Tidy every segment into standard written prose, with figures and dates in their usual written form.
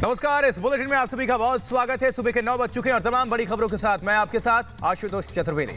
नमस्कार, इस बुलेटिन में आप सभी का बहुत स्वागत है। सुबह के 9 बज चुके हैं और तमाम बड़ी खबरों के साथ मैं आपके साथ आशुतोष चतुर्वेदी।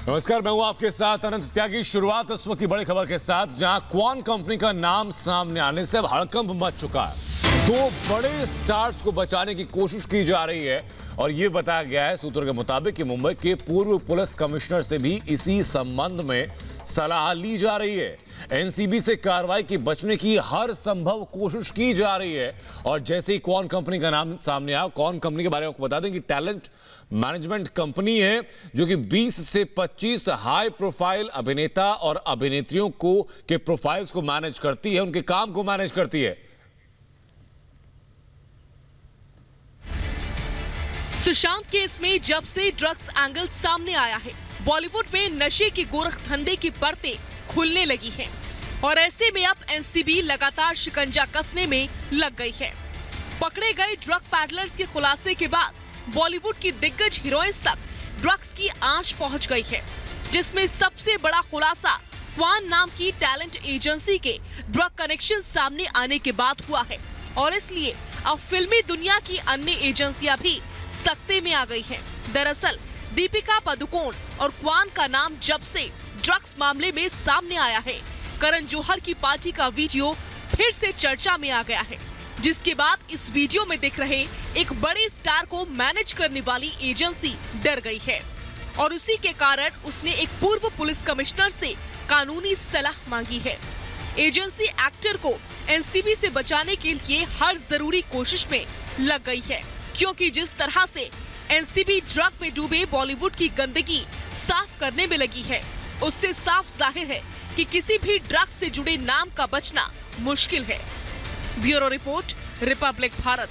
नमस्कार, मैं हूं आपके साथ अनंत त्यागी। शुरुआत इस वक्त की बड़ी खबर के साथ, जहां क्वान कंपनी का नाम सामने आने से अब हड़कंप मच चुका है। दो बड़े स्टार्स को बचाने की कोशिश की जा रही है और यह बताया गया है सूत्रों के मुताबिक कि मुंबई के पूर्व पुलिस कमिश्नर से भी इसी संबंध में सलाह ली जा रही है। एनसीबी से कार्रवाई की बचने की हर संभव कोशिश की जा रही है। और जैसे ही क्वान कंपनी का नाम सामने आया, क्वान कंपनी के बारे में आपको बता दें कि टैलेंट मैनेजमेंट कंपनी है जो कि 20 से 25 हाई प्रोफाइल अभिनेता और अभिनेत्रियों को के प्रोफाइल्स को मैनेज करती है, उनके काम को मैनेज करती है। सुशांत केस में जब से ड्रग्स एंगल सामने आया है, बॉलीवुड में नशे की गोरख धंधे की परतें खुलने लगी हैं और ऐसे में अब एनसीबी लगातार शिकंजा कसने में लग गई है। पकड़े गए ड्रग पैडलर्स के खुलासे के बाद बॉलीवुड की दिग्गज हीरोइंस तक ड्रग्स की आंच पहुंच गई है, जिसमें सबसे बड़ा खुलासा क्वान नाम की टैलेंट एजेंसी के ड्रग कनेक्शन सामने आने के बाद हुआ है। और इसलिए अब फिल्मी दुनिया की अन्य एजेंसियां भी सकते में आ गई हैं। दरअसल दीपिका पादुकोण और क्वान का नाम जब से ड्रग्स मामले में सामने आया है, करण जौहर की पार्टी का वीडियो फिर से चर्चा में आ गया है, जिसके बाद इस वीडियो में दिख रहे एक बड़े स्टार को मैनेज करने वाली एजेंसी डर गई है और उसी के कारण उसने एक पूर्व पुलिस कमिश्नर से कानूनी सलाह मांगी है। एजेंसी एक्टर को एनसीबी से बचाने के लिए हर जरूरी कोशिश में लग गई है, क्योंकि जिस तरह से एनसीबी ड्रग में डूबे बॉलीवुड की गंदगी साफ करने में लगी है, उससे साफ जाहिर है कि किसी भी ड्रग से जुड़े नाम का बचना मुश्किल है। Bureau report, Republic Bharat.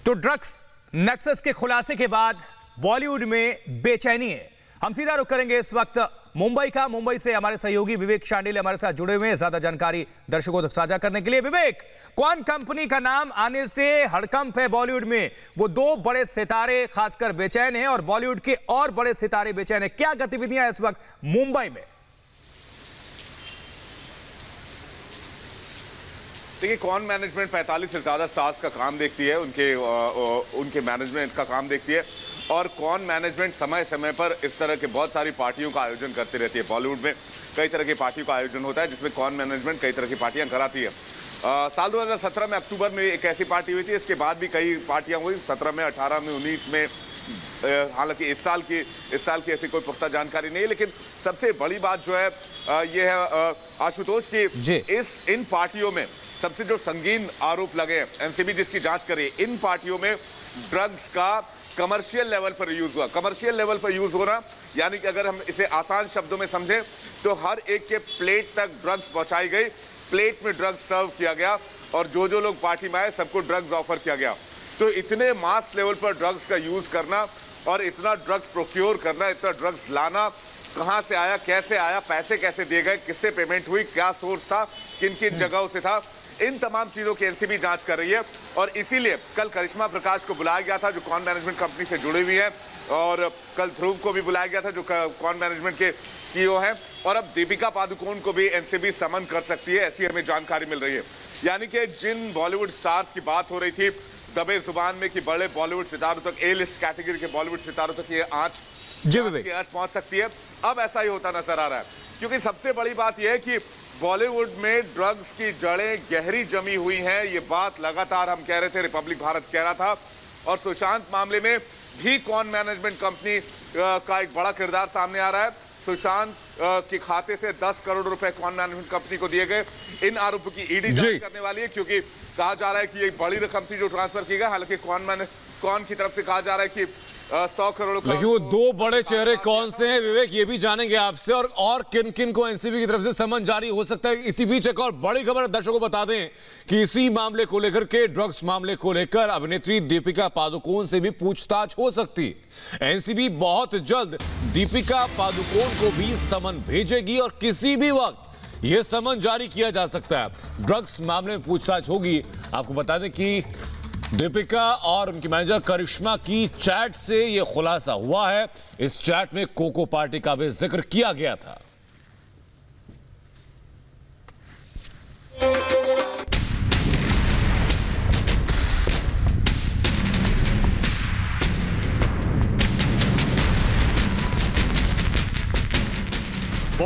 तो ड्रग्स नेक्सस के खुलासे के बाद बॉलीवुड में बेचैनी है। हम सीधा रुख करेंगे इस वक्त मुंबई का। मुंबई से हमारे सहयोगी विवेक शांडिल हमारे साथ जुड़े हुए हैं ज्यादा जानकारी दर्शकों तक साझा करने के लिए। विवेक, क्वान कंपनी का नाम आने से हड़कंप है बॉलीवुड में। वो दो बड़े सितारे खासकर बेचैन हैं और बॉलीवुड के और बड़े सितारे बेचैन हैं। क्या गतिविधियां इस वक्त मुंबई में? देखिए, क्वान मैनेजमेंट 45 से ज्यादा स्टार्स का काम देखती है, उनके मैनेजमेंट का काम देखती है और क्वान मैनेजमेंट समय समय पर इस तरह के बहुत सारी पार्टियों का आयोजन करती रहती है। बॉलीवुड में कई तरह की पार्टियों का आयोजन होता है जिसमें क्वान मैनेजमेंट कई तरह की पार्टियां कराती है। साल 2017 में अक्टूबर में एक ऐसी पार्टी हुई थी, इसके बाद भी कई पार्टियां हुई, 17 में, 18 में, 19 में। हालांकि इस साल की ऐसी कोई पुख्ता जानकारी नहीं है, लेकिन सबसे बड़ी बात जो है ये है आशुतोष की इन पार्टियों में सबसे जो संगीन आरोप लगे हैं, एनसीबी जिसकी जांच करी है, इन पार्टियों में ड्रग्स का कमर्शियल लेवल पर यूज हुआ। कमर्शियल लेवल पर यूज होना यानी कि अगर हम इसे आसान शब्दों में समझें तो हर एक के प्लेट तक ड्रग्स पहुंचाई गई, प्लेट में ड्रग्स सर्व किया गया और जो जो लोग पार्टी में आए सबको ड्रग्स ऑफर किया गया। तो इतने मास लेवल पर ड्रग्स का यूज करना और इतना ड्रग्स प्रोक्योर करना, इतना ड्रग्स लाना, कहां से आया, कैसे आया, पैसे कैसे दिए गए, किससे पेमेंट हुई, क्या सोर्स था, किन किन जगहों से था, इन तमाम चीजों की एनसीबी जांच कर रही है। और इसीलिए कल करिश्मा प्रकाश को बुलाया गया था जो क्वान मैनेजमेंट कंपनी से जुड़ी हुई है, और कल ध्रुव को भी बुलाया गया था जो क्वान मैनेजमेंट के सीईओ हैं, और अब दीपिका पादुकोण को भी एनसीबी समन कर सकती है, ऐसी हमें जानकारी मिल रही है। यानी कि जिन बॉलीवुड स्टार्स की बात हो रही थी दबे जुबान में कि बड़े बॉलीवुड सितारों तक, ए लिस्ट कैटेगरी के बॉलीवुड सितारों तक ये आंच पहुंच सकती है, अब ऐसा ही होता नजर आ रहा है। क्योंकि सबसे बड़ी बात यह है कि बॉलीवुड में ड्रग्स की जड़ें गहरी जमी हुई हैं, ये बात लगातार हम कह रहे थे, रिपब्लिक भारत कह रहा था। और सुशांत मामले में भी क्वान मैनेजमेंट कंपनी का एक बड़ा किरदार सामने आ रहा है। सुशांत के खाते से 10 करोड़ रुपए क्वान मैनेजमेंट कंपनी को दिए गए। इन आरोपों की ईडी जांच करने वाली है, क्योंकि कहा जा रहा है कि एक बड़ी रकम थी जो ट्रांसफर की गई। हालांकि क्वान की तरफ से कहा जा रहा है कि 100 करोड़। लेकिन वो दो बड़े चेहरे कौन से हैं विवेक, ये भी जानेंगे आपसे, और किन किन को एनसीबी की तरफ से समन जारी हो सकता है। इसी बीच एक और बड़ी खबर दर्शकों को बता दें कि इसी मामले को लेकर के, ड्रग्स मामले को लेकर अभिनेत्री दीपिका पादुकोण से भी पूछताछ हो सकती है। एनसीबी बहुत जल्द दीपिका पादुकोण को भी समन भेजेगी और किसी भी वक्त यह समन जारी किया जा सकता है। ड्रग्स मामले में पूछताछ होगी। आपको बता दें कि दीपिका और उनकी मैनेजर करिश्मा की चैट से यह खुलासा हुआ है। इस चैट में कोको पार्टी का भी जिक्र किया गया था।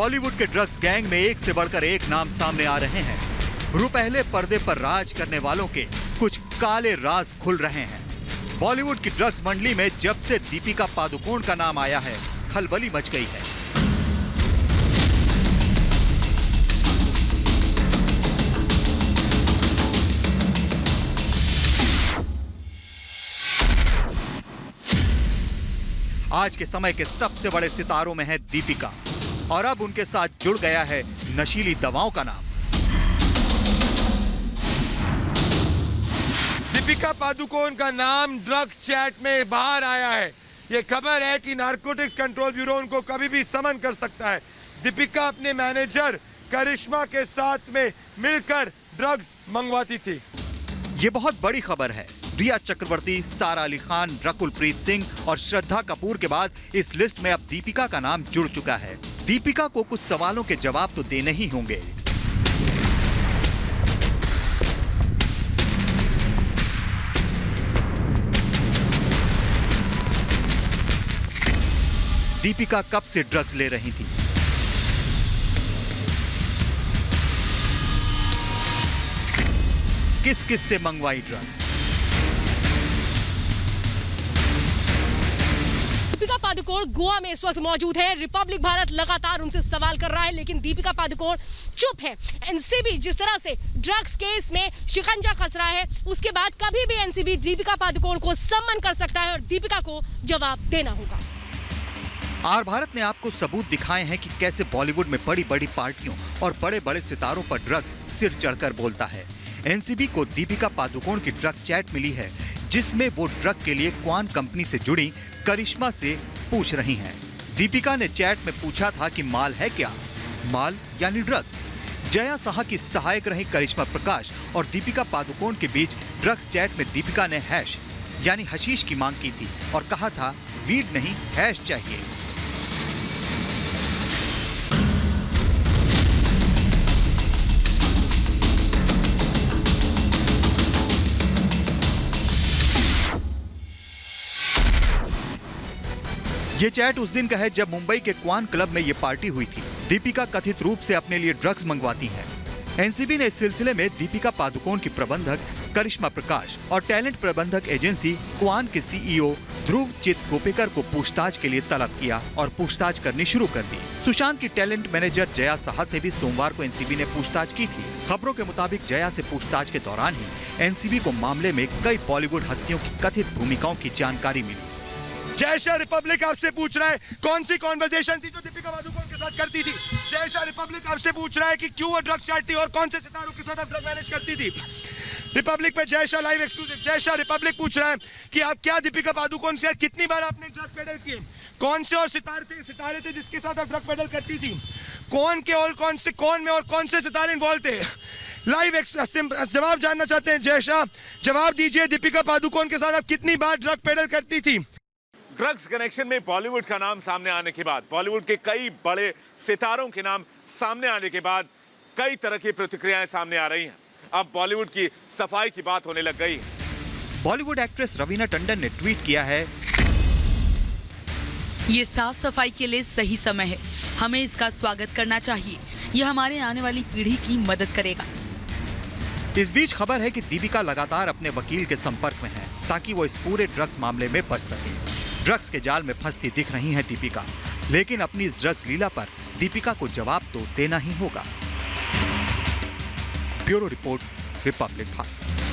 बॉलीवुड के ड्रग्स गैंग में एक से बढ़कर एक नाम सामने आ रहे हैं। रुपहले पर्दे पर राज करने वालों के कुछ काले राज खुल रहे हैं। बॉलीवुड की ड्रग्स मंडली में जब से दीपिका पादुकोण का नाम आया है, खलबली मच गई है। आज के समय के सबसे बड़े सितारों में है दीपिका, और अब उनके साथ जुड़ गया है नशीली दवाओं का नाम। दीपिका पादुकोण का नाम ड्रग चैट में बाहर आया है। ये खबर है कि नारकोटिक्स कंट्रोल ब्यूरो उनको कभी भी समन कर सकता है। दीपिका अपने मैनेजर करिश्मा के साथ में मिलकर ड्रग्स मंगवाती थी। ये बहुत बड़ी खबर है। रिया चक्रवर्ती, सारा अली खान, रकुलप्रीत सिंह और श्रद्धा कपूर के बाद इस लिस्ट में अब दीपिका का नाम जुड़ चुका है। दीपिका को कुछ सवालों के जवाब तो देने ही होंगे। दीपिका कब से ड्रग्स ले रही थी? किस किस से मंगवाई ड्रग्स? दीपिका पादुकोण गोवा में इस वक्त मौजूद है। रिपब्लिक भारत लगातार उनसे सवाल कर रहा है, लेकिन दीपिका पादुकोण चुप है। एनसीबी जिस तरह से ड्रग्स केस में शिकंजा कस रहा है, उसके बाद कभी भी एनसीबी दीपिका पादुकोण को सम्मन कर सकता है और दीपिका को जवाब देना होगा। आर भारत ने आपको सबूत दिखाए हैं कि कैसे बॉलीवुड में बड़ी बड़ी पार्टियों और बड़े बड़े सितारों पर ड्रग्स सिर चढ़कर बोलता है। एनसीबी को दीपिका पादुकोण की ड्रग चैट मिली है, जिसमें वो ड्रग के लिए क्वान कंपनी से जुड़ी करिश्मा से पूछ रही हैं। दीपिका ने चैट में पूछा था कि माल है क्या? माल यानी ड्रग्स। जया साहा की सहायक रही करिश्मा प्रकाश और दीपिका पादुकोण के बीच ड्रग्स चैट में दीपिका ने हैश यानी हशीश की मांग की थी और कहा था वीड नहीं, हैश चाहिए। ये चैट उस दिन का है जब मुंबई के क्वान क्लब में ये पार्टी हुई थी। दीपिका कथित रूप से अपने लिए ड्रग्स मंगवाती हैं। एनसीबी ने इस सिलसिले में दीपिका पादुकोण की प्रबंधक करिश्मा प्रकाश और टैलेंट प्रबंधक एजेंसी क्वान के सीईओ ध्रुव चित गोपेकर को पूछताछ के लिए तलब किया और पूछताछ करनी शुरू कर दी। सुशांत की टैलेंट मैनेजर जया साहा से भी सोमवार को एनसीबी ने पूछताछ की थी। खबरों के मुताबिक जया से पूछताछ के दौरान ही एनसीबी को मामले में कई बॉलीवुड हस्तियों की कथित भूमिकाओं की जानकारी मिली। जयशा रिपब्लिक आपसे पूछ रहा है कौन सी कॉन्वर्सेशन थी जो दीपिका पादुकोण के साथ करती थी। जयशा रिपब्लिक आपसे पूछ रहा है कि क्यों वो ड्रग चाटती और कौन से सितारों के साथ आप ड्रग मैनेज करती थी। रिपब्लिक पे Jay Shah live exclusive. Jay Shah Republic पूछ रहा है कि आप क्या दीपिका पादुकोण से कितनी बार आपने ड्रग पेडल किए, कौन से और सितारे थे जिसके साथ आप ड्रग पेडल करती थी, कौन के और कौन में और कौन से सितारे इन्वॉल्व थे। लाइव जवाब जानना चाहते हैं जयशा, जवाब दीजिए दीपिका पादुकोण के साथ आप कितनी बार ड्रग पेडल करती थी। ड्रग्स कनेक्शन में बॉलीवुड का नाम सामने आने के बाद, बॉलीवुड के कई बड़े सितारों के नाम सामने आने के बाद कई तरह की प्रतिक्रियाएं सामने आ रही हैं। अब बॉलीवुड की सफाई की बात होने लग गई है। बॉलीवुड एक्ट्रेस रवीना टंडन ने ट्वीट किया है, ये साफ सफाई के लिए सही समय है, हमें इसका स्वागत करना चाहिए। यह हमारे आने वाली पीढ़ी की मदद करेगा। इस बीच खबर है कि दीपिका लगातार अपने वकील के संपर्क में है ताकि वो इस पूरे ड्रग्स मामले में बच सके। ड्रग्स के जाल में फंसती दिख रही है दीपिका, लेकिन अपनी इस ड्रग्स लीला पर दीपिका को जवाब तो देना ही होगा। Bureau report, Republic Bharat.